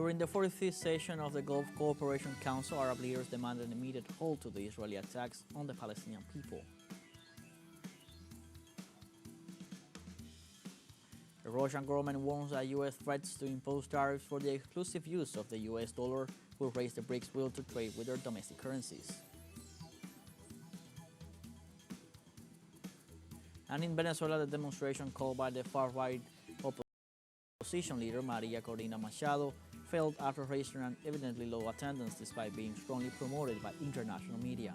During the 45th session of the Gulf Cooperation Council, Arab leaders demanded an immediate halt to the Israeli attacks on the Palestinian people. The Russian government warns that U.S. threats to impose tariffs for the exclusive use of the U.S. dollar will raise the Brics' will to trade with their domestic currencies. And in Venezuela, the demonstration called by the far-right opposition leader Maria Corina Machado failed after registering an evidently low attendance despite being strongly promoted by international media.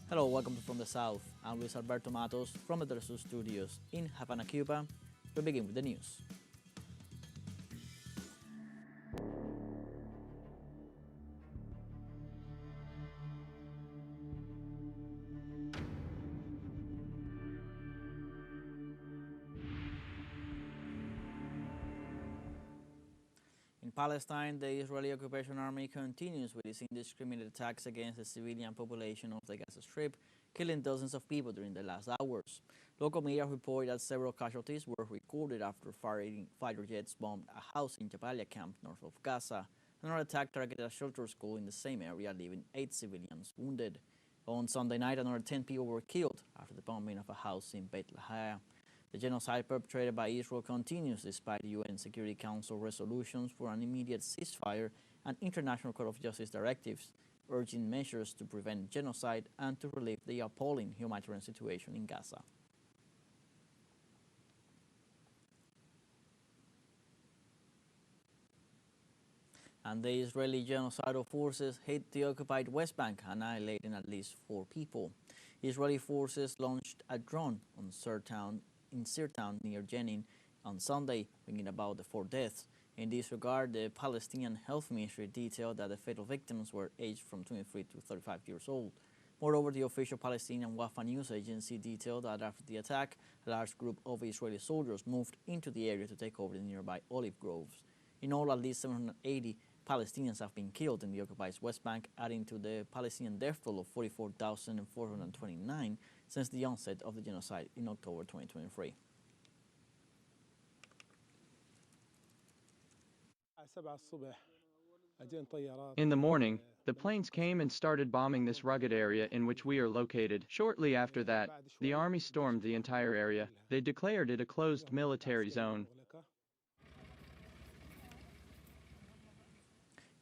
Hello, welcome to From the South. I'm Luis Alberto Matos from the teleSUR studios in Havana, Cuba. We begin with the news. In Palestine, the Israeli occupation army continues with its indiscriminate attacks against the civilian population of the Gaza Strip, killing dozens of people during the last hours. Local media report that several casualties were recorded after fighter jets bombed a house in Jabalia camp north of Gaza. Another attack targeted a shelter school in the same area, leaving 8 civilians wounded. On Sunday night, another 10 people were killed after the bombing of a house in Beit Lahia. The genocide perpetrated by Israel continues despite UN Security Council resolutions for an immediate ceasefire and International Court of Justice directives urging measures to prevent genocide and to relieve the appalling humanitarian situation in Gaza. And the Israeli genocidal forces hit the occupied West Bank, annihilating at least 4 people. Israeli forces launched a drone on Sirtown near Jenin on Sunday, bringing about the 4 deaths. In this regard, the Palestinian Health Ministry detailed that the fatal victims were aged from 23 to 35 years old. Moreover, the official Palestinian Wafa news agency detailed that after the attack, a large group of Israeli soldiers moved into the area to take over the nearby olive groves. In all, at least 780 Palestinians have been killed in the occupied West Bank, adding to the Palestinian death toll of 44,429 since the onset of the genocide in October 2023. In the morning, the planes came and started bombing this rugged area in which we are located. Shortly after that, the army stormed the entire area. They declared it a closed military zone.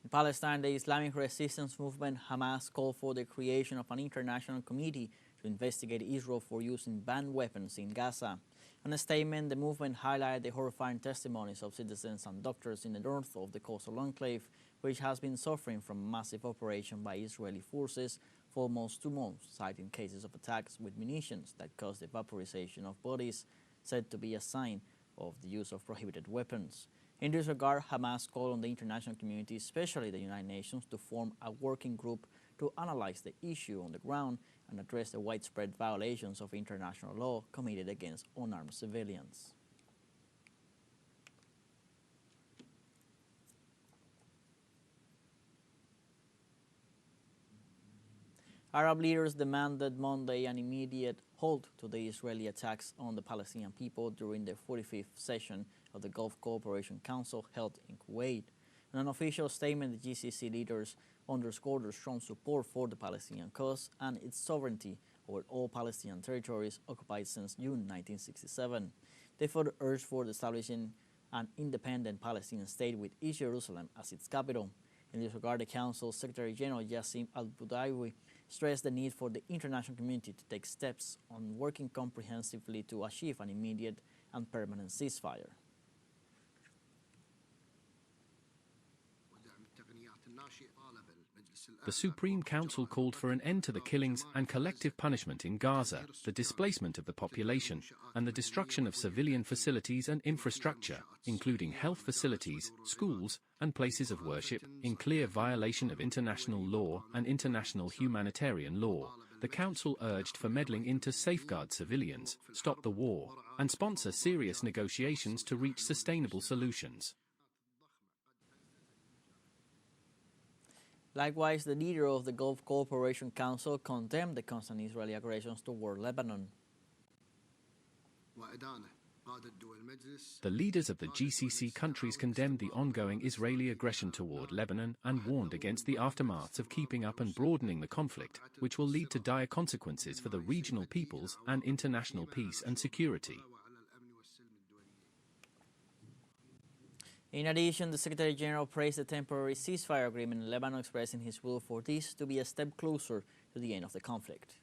In Palestine, the Islamic resistance movement Hamas called for the creation of an international committee to investigate Israel for using banned weapons in Gaza. In a statement, the movement highlighted the horrifying testimonies of citizens and doctors in the north of the coastal enclave, which has been suffering from a massive operation by Israeli forces for almost 2 months, citing cases of attacks with munitions that caused the vaporization of bodies, said to be a sign of the use of prohibited weapons. In this regard, Hamas called on the international community, especially the United Nations, to form a working group to analyze the issue on the ground and address the widespread violations of international law committed against unarmed civilians. Arab leaders demanded Monday an immediate halt to the Israeli attacks on the Palestinian people during the 45th session of the Gulf Cooperation Council held in Kuwait. In an official statement, the GCC leaders underscored their strong support for the Palestinian cause and its sovereignty over all Palestinian territories occupied since June 1967. They further urged for establishing an independent Palestinian state with East Jerusalem as its capital. In this regard, the Council's Secretary General Yassim al-Budaiwi stressed the need for the international community to take steps on working comprehensively to achieve an immediate and permanent ceasefire. The Supreme Council called for an end to the killings and collective punishment in Gaza, the displacement of the population, and the destruction of civilian facilities and infrastructure, including health facilities, schools, and places of worship, in clear violation of international law and international humanitarian law. The Council urged for meddling in to safeguard civilians, stop the war, and sponsor serious negotiations to reach sustainable solutions. Likewise, the leader of the Gulf Cooperation Council condemned the constant Israeli aggressions toward Lebanon. The leaders of the GCC countries condemned the ongoing Israeli aggression toward Lebanon and warned against the aftermaths of keeping up and broadening the conflict, which will lead to dire consequences for the regional peoples and international peace and security. In addition, the Secretary General praised the temporary ceasefire agreement in Lebanon, expressing his will for this to be a step closer to the end of the conflict.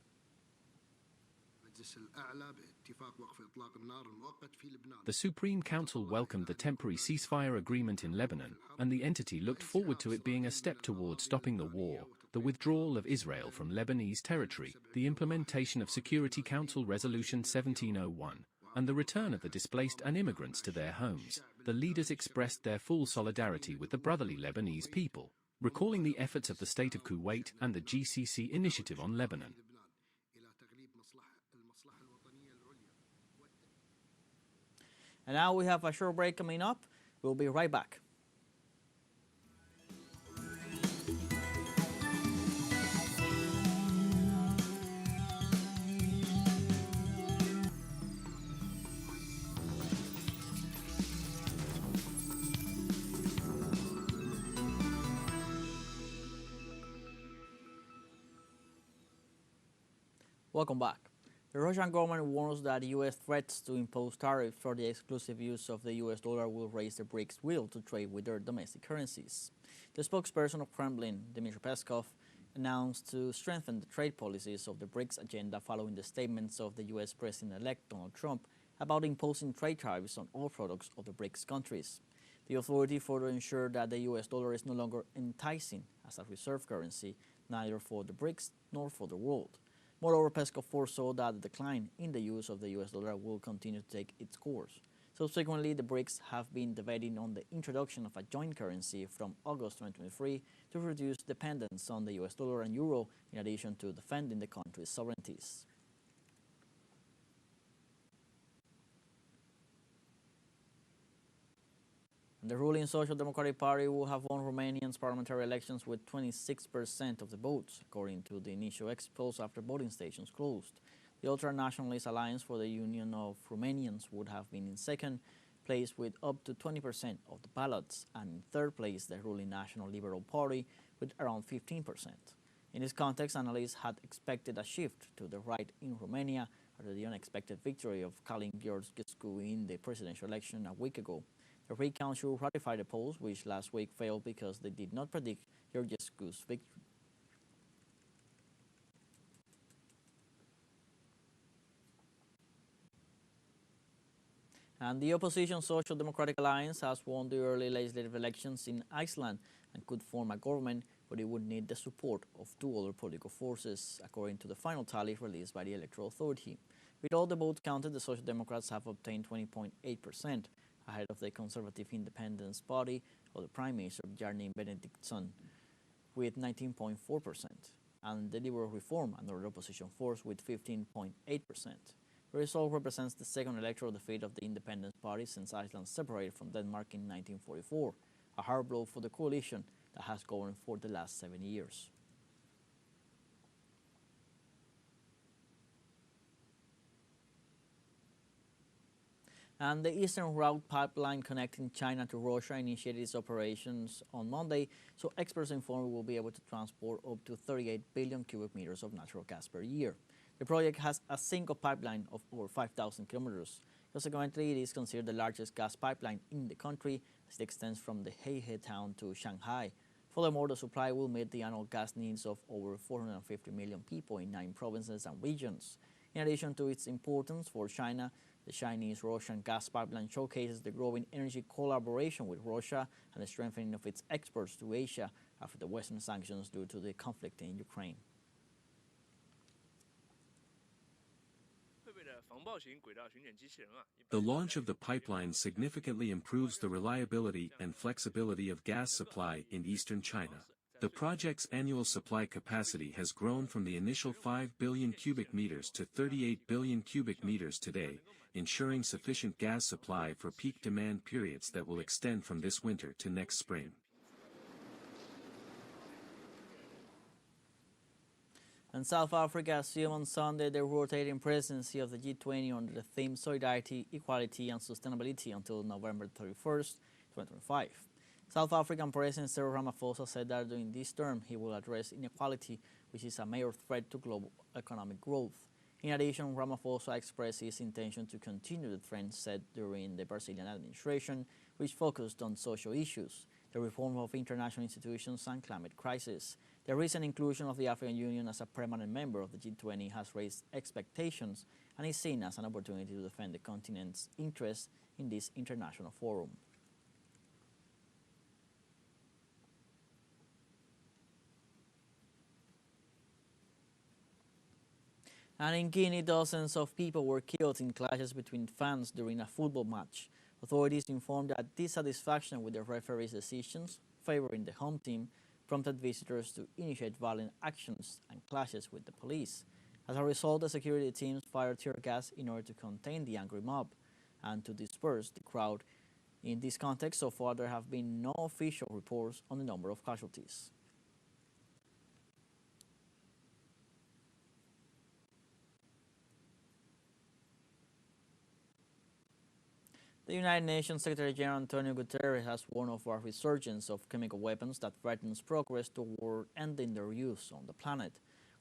The Supreme Council welcomed the temporary ceasefire agreement in Lebanon, and the entity looked forward to it being a step towards stopping the war, the withdrawal of Israel from Lebanese territory, the implementation of Security Council Resolution 1701, and the return of the displaced and immigrants to their homes. The leaders expressed their full solidarity with the brotherly Lebanese people, recalling the efforts of the State of Kuwait and the GCC initiative on Lebanon. And now we have a short break coming up. We'll be right back. Welcome back. The Russian government warns that U.S. threats to impose tariffs for the exclusive use of the U.S. dollar will raise the Brics' will to trade with their domestic currencies. The spokesperson of Kremlin, Dmitry Peskov, announced to strengthen the trade policies of the Brics agenda following the statements of the U.S. President-elect Donald Trump about imposing trade tariffs on all products of the Brics countries. The authority further ensured that the U.S. dollar is no longer enticing as a reserve currency, neither for the Brics nor for the world. Moreover, Peskov foresaw that the decline in the use of the U.S. dollar will continue to take its course. Subsequently, the Brics have been debating on the introduction of a joint currency from August 2023 to reduce dependence on the U.S. dollar and euro, in addition to defending the country's sovereignties. The ruling Social Democratic Party will have won Romania's parliamentary elections with 26% of the votes, according to the initial exit polls after voting stations closed. The Ultra-Nationalist Alliance for the Union of Romanians would have been in second place with up to 20% of the ballots, and in third place the ruling National Liberal Party with around 15%. In this context, analysts had expected a shift to the right in Romania after the unexpected victory of Călin Georgescu in the presidential election a week ago. The recount should ratify the polls, which last week failed because they did not predict Georgescu's victory. And the opposition Social Democratic Alliance has won the early legislative elections in Iceland and could form a government, but it would need the support of two other political forces, according to the final tally released by the Electoral Authority. With all the votes counted, the Social Democrats have obtained 20.8%, ahead of the Conservative Independence Party of the Prime Minister Bjarni Benediktsson with 19.4%, and the Liberal Reform, another opposition force, with 15.8%. The result represents the second electoral defeat of the Independence Party since Iceland separated from Denmark in 1944, a hard blow for the coalition that has governed for the last 7 years. And the Eastern Route pipeline connecting China to Russia initiated its operations on Monday, so experts inform it will be able to transport up to 38 billion cubic meters of natural gas per year. The project has a single pipeline of over 5,000 kilometers. Consequently, it is considered the largest gas pipeline in the country, as it extends from the Heihe town to Shanghai. Furthermore, the supply will meet the annual gas needs of over 450 million people in 9 provinces and regions. In addition to its importance for China, the Chinese-Russian gas pipeline showcases the growing energy collaboration with Russia and the strengthening of its exports to Asia after the Western sanctions due to the conflict in Ukraine. The launch of the pipeline significantly improves the reliability and flexibility of gas supply in eastern China. The project's annual supply capacity has grown from the initial 5 billion cubic meters to 38 billion cubic meters today, ensuring sufficient gas supply for peak demand periods that will extend from this winter to next spring. And South Africa assumed on Sunday the rotating presidency of the G20 under the theme Solidarity, Equality and Sustainability until November 31st, 2025. South African President Cyril Ramaphosa said that during this term he will address inequality, which is a major threat to global economic growth. In addition, Ramaphosa expressed his intention to continue the trend set during the Brazilian administration, which focused on social issues, the reform of international institutions and climate crisis. The recent inclusion of the African Union as a permanent member of the G20 has raised expectations and is seen as an opportunity to defend the continent's interests in this international forum. And in Guinea, dozens of people were killed in clashes between fans during a football match. Authorities informed that dissatisfaction with the referee's decisions favoring the home team prompted visitors to initiate violent actions and clashes with the police. As a result, the security teams fired tear gas in order to contain the angry mob and to disperse the crowd. In this context, so far there have been no official reports on the number of casualties. The United Nations Secretary General Antonio Guterres has warned of a resurgence of chemical weapons that threatens progress toward ending their use on the planet.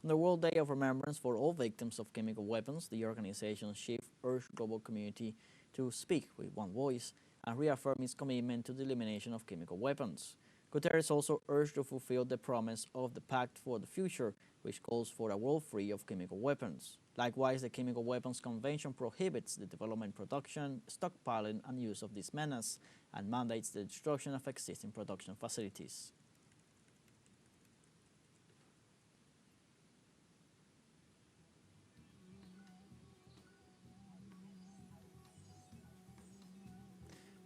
On the World Day of Remembrance for all victims of chemical weapons, the organization's chief urged the global community to speak with one voice and reaffirm its commitment to the elimination of chemical weapons. Guterres also urged to fulfill the promise of the Pact for the Future, which calls for a world free of chemical weapons. Likewise, the Chemical Weapons Convention prohibits the development, production, stockpiling, and use of this menace and mandates the destruction of existing production facilities.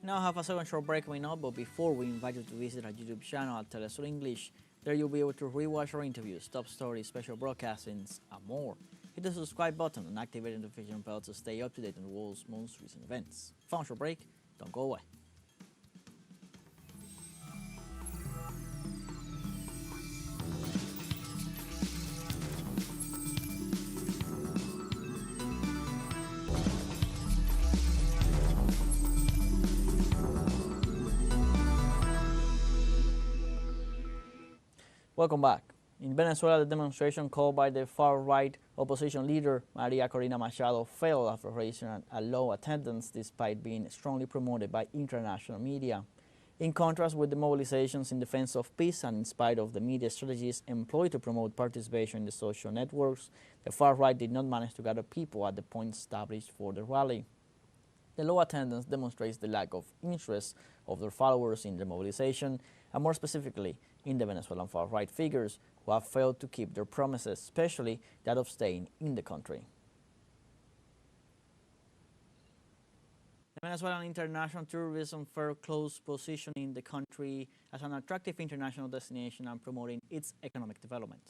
We now have a second short break coming up, but before we invite you to visit our YouTube channel at teleSUR English. There you'll be able to rewatch our interviews, top stories, special broadcastings, and more. Hit the subscribe button and activate the notification bell to stay up to date on the world's most recent events. Final short break, don't go away. Welcome back. In Venezuela, the demonstration called by the far-right opposition leader Maria Corina Machado failed after raising a low attendance despite being strongly promoted by international media. In contrast with the mobilizations in defense of peace and in spite of the media strategies employed to promote participation in the social networks, the far-right did not manage to gather people at the point established for the rally. The low attendance demonstrates the lack of interest of their followers in the mobilization, and more specifically, in the Venezuelan far-right figures who have failed to keep their promises, especially that of staying in the country. The Venezuelan International Tourism Fair close positioning the country as an attractive international destination and promoting its economic development.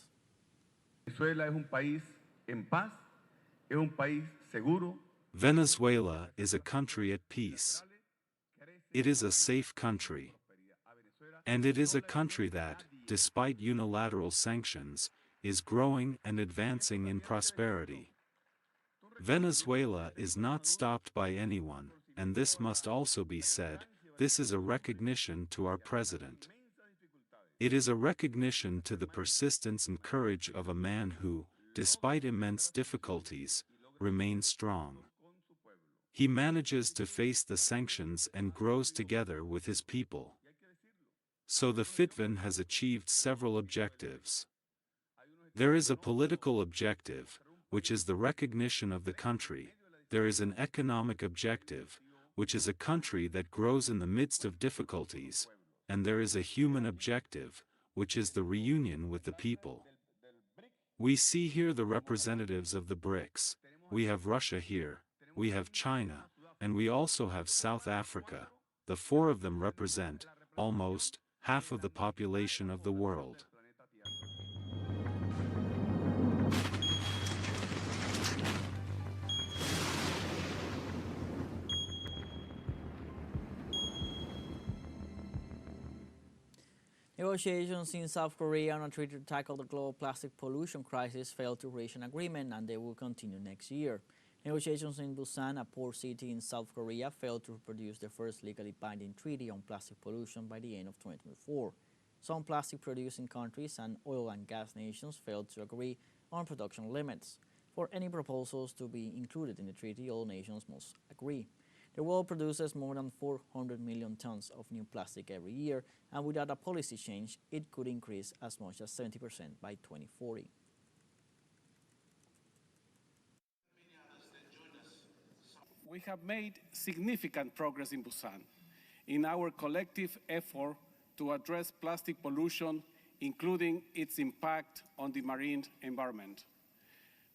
Venezuela es un país en paz, es un país seguro. Venezuela is a country at peace. It is a safe country. And it is a country that, despite unilateral sanctions, is growing and advancing in prosperity. Venezuela is not stopped by anyone, and this must also be said. This is a recognition to our president. It is a recognition to the persistence and courage of a man who, despite immense difficulties, remains strong. He manages to face the sanctions and grows together with his people. So the FITVEN has achieved several objectives. There is a political objective, which is the recognition of the country. There is an economic objective, which is a country that grows in the midst of difficulties. And there is a human objective, which is the reunion with the people. We see here the representatives of the Brics. We have Russia here, we have China, and we also have South Africa. The four of them represent, almost, half of the population of the world. Negotiations in South Korea on a treaty to tackle the global plastic pollution crisis failed to reach an agreement, and they will continue next year. Negotiations in Busan, a port city in South Korea, failed to produce the first legally binding treaty on plastic pollution by the end of 2024. Some plastic-producing countries and oil and gas nations failed to agree on production limits. For any proposals to be included in the treaty, all nations must agree. The world produces more than 400 million tons of new plastic every year, and without a policy change, it could increase as much as 70% by 2040. We have made significant progress in Busan in our collective effort to address plastic pollution, including its impact on the marine environment.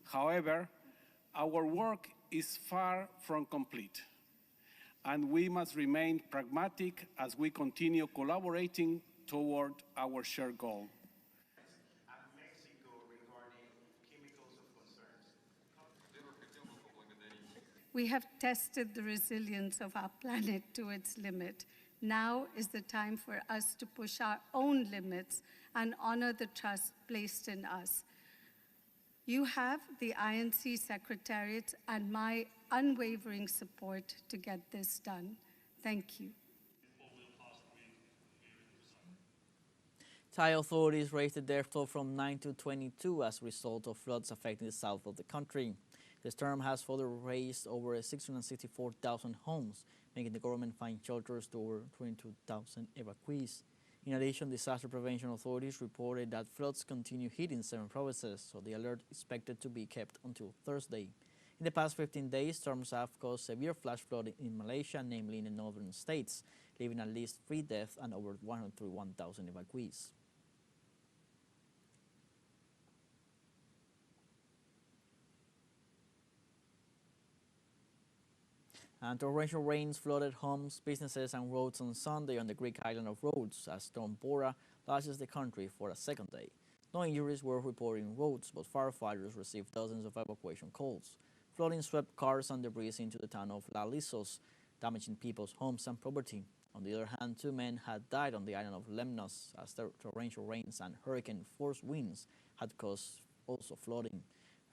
However, our work is far from complete, and we must remain pragmatic as we continue collaborating toward our shared goal. We have tested the resilience of our planet to its limit. Now is the time for us to push our own limits and honor the trust placed in us. You have the INC Secretariat and my unwavering support to get this done. Thank you. Thai authorities raised the death toll from 9 to 22 as a result of floods affecting the south of the country. The storm has further raised over 664,000 homes, making the government find shelters to over 22,000 evacuees. In addition, disaster prevention authorities reported that floods continue hitting 7 provinces, so the alert is expected to be kept until Thursday. In the past 15 days, storms have caused severe flash flooding in Malaysia, namely in the northern states, leaving at least 3 deaths and over 131,000 evacuees. And torrential rains flooded homes, businesses and roads on Sunday on the Greek island of Rhodes as Storm Bora lashes the country for a second day. No injuries were reported in Rhodes, but firefighters received dozens of evacuation calls. Flooding swept cars and debris into the town of La Lissos, damaging people's homes and property. On the other hand, 2 men had died on the island of Lemnos as torrential rains and hurricane-force winds had caused also flooding.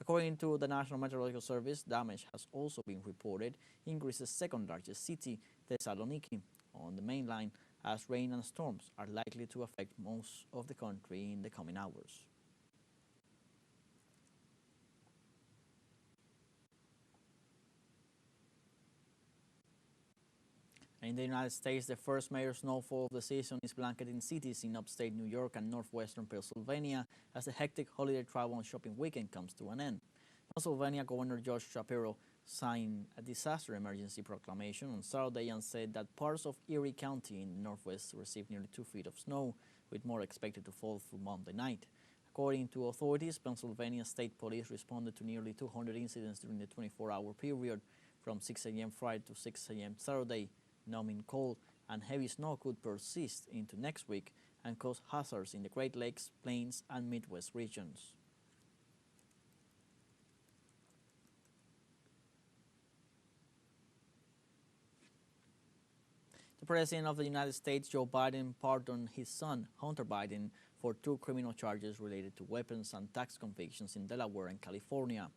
According to the National Meteorological Service, damage has also been reported in Greece's second largest city, Thessaloniki, on the mainland, as rain and storms are likely to affect most of the country in the coming hours. In the United States, the first major snowfall of the season is blanketing cities in upstate New York and northwestern Pennsylvania as the hectic holiday travel and shopping weekend comes to an end. Pennsylvania Governor Josh Shapiro signed a disaster emergency proclamation on Saturday and said that parts of Erie County in the northwest received nearly 2 feet of snow, with more expected to fall through Monday night. According to authorities, Pennsylvania State Police responded to nearly 200 incidents during the 24-hour period from 6 a.m. Friday to 6 a.m. Saturday. Numbing cold and heavy snow could persist into next week and cause hazards in the Great Lakes, Plains, and Midwest regions. The President of the United States, Joe Biden, pardoned his son, Hunter Biden, for 2 criminal charges related to weapons and tax convictions in Delaware and California.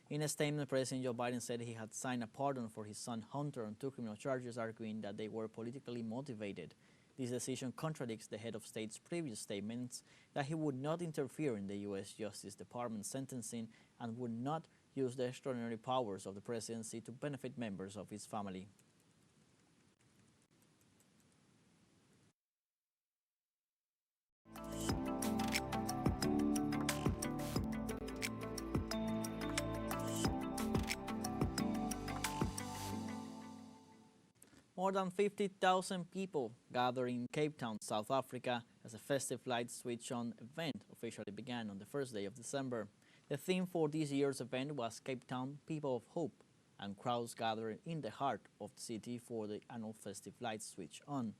In a statement, President Joe Biden said he had signed a pardon for his son Hunter on 2 criminal charges, arguing that they were politically motivated. This decision contradicts the head of state's previous statements that he would not interfere in the U.S. Justice Department's sentencing and would not use the extraordinary powers of the presidency to benefit members of his family. More than 50,000 people gathered in Cape Town, South Africa, as a festive light switch on event officially began on the first day of December. The theme for this year's event was Cape Town, People of Hope, and crowds gathered in the heart of the city for the annual festive light switch on.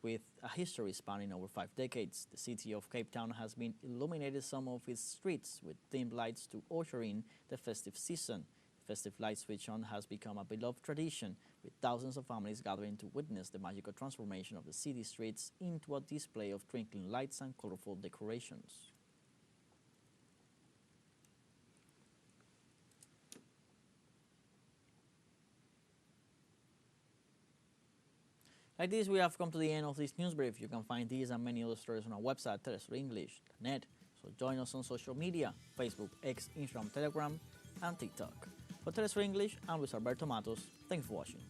With a history spanning over 5 decades, the city of Cape Town has been illuminated some of its streets with themed lights to usher in the festive season. Festive light switch on has become a beloved tradition, with thousands of families gathering to witness the magical transformation of the city streets into a display of twinkling lights and colorful decorations. Like this, we have come to the end of this news brief. You can find these and many other stories on our website, telesurenglish.net. So join us on social media, Facebook, X, Instagram, Telegram, and TikTok. For TeleSUR English, I'm Luis Alberto Matos. Thanks for watching.